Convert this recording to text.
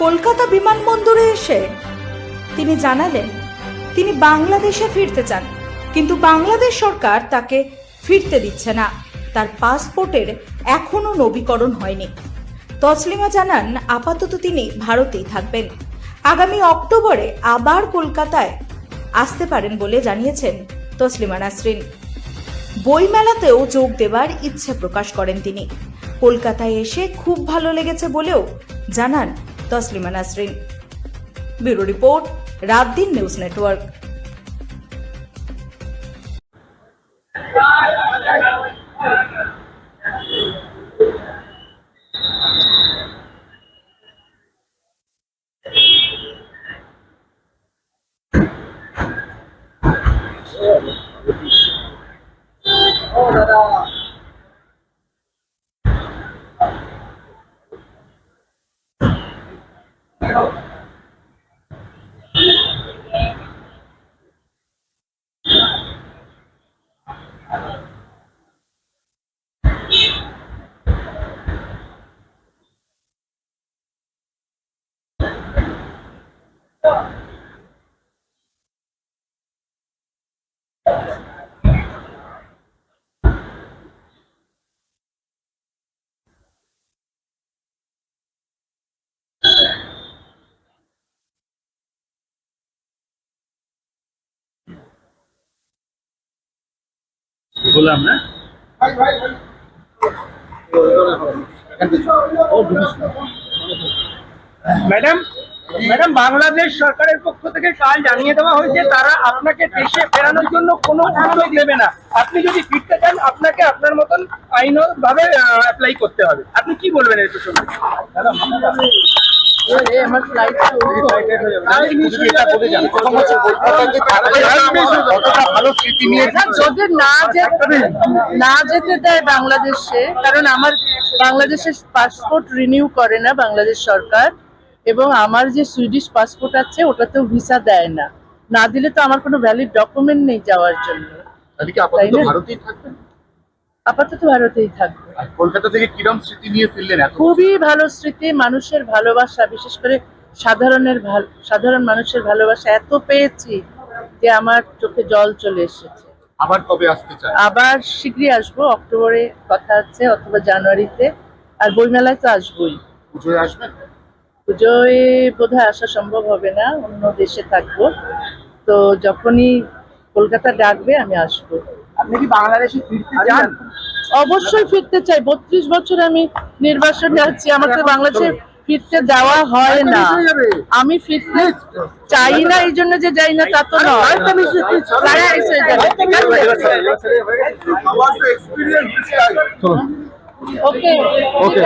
কলকাতা বিমানবন্দরে এসে তিনি জানালেন তিনি বাংলাদেশে ফিরতে চান, কিন্তু বাংলাদেশ সরকার তাকে ফিরতে দিচ্ছে না। তার পাসপোর্টের এখনো নবীকরণ হয়নি। তসলিমা জানান আপাতত তিনি ভারতেই থাকবেন। আগামী অক্টোবরে আবার কলকাতায় আসতে পারেন বলে জানিয়েছেন তসলিমা নাসরিন। বইমেলাতেও যোগ দেবার ইচ্ছে প্রকাশ করেন তিনি। কলকাতায় এসে খুব ভালো লেগেছে বলেও জানান তসলিমা নাসরিন। ব্যুরো রিপোর্ট, রাত দিন নিউজ নেটওয়ার্ক। বললাম না ম্যাডাম ম্যাডাম বাংলাদেশ সরকারের পক্ষ থেকে কাল জানিয়ে দেওয়া হয়েছে তারা আপনাকে দেশে ফেরানোর জন্য কোনো অনুমতি দেবে না। আপনি যদি ফিরতে চান আপনাকে আপনার মতন আইনভাবে অ্যাপ্লাই করতে হবে। আপনি কি বলবেন এর প্রসঙ্গে? যদি না যেতে দেয় বাংলাদেশে, কারণ আমার বাংলাদেশের পাসপোর্ট রিনিউ করে না বাংলাদেশ সরকার, এবং আমার যে সুইডিশ পাসপোর্ট আছে ওটাতেও ভিসা দেয় না। না দিলে তো আমার কোনো ভ্যালিড ডকুমেন্ট নেই যাওয়ার জন্য। আপাতত ভারতেই থাকবে। কলকাতা থেকে কিরম স্মৃতি নিয়ে ফিরলেন? খুবই ভালো স্মৃতি, মানুষের ভালোবাসা, বিশেষ করে সাধারণ মানুষের ভালোবাসা এত পেয়েছি যে আমার চোখে জল চলে এসেছে। আবার কবে আসতে চান? আবার শীঘ্রই আসবো, অক্টোবরে কথা আছে, অথবা জানুয়ারিতে। আর বইমেলায় তো আসবোই। পুজোয় আসবেন? পুজোয় বোধহয় আসা সম্ভব হবে না, অন্য দেশে থাকবো। তো যখনই কলকাতা ডাকবে আমি আসবো। আপনি কি বাংলাদেশে ফিরতে চান? অবশ্যই ফিরতে চাই। 32 বছর আমি নির্বাসনে আছি, আমাকে বাংলাদেশে ফিরতে দেওয়া হয় না। আমি ফিরতে চাই না, এই জন্য যে যাই না তা তো নয়। ওকে ওকে।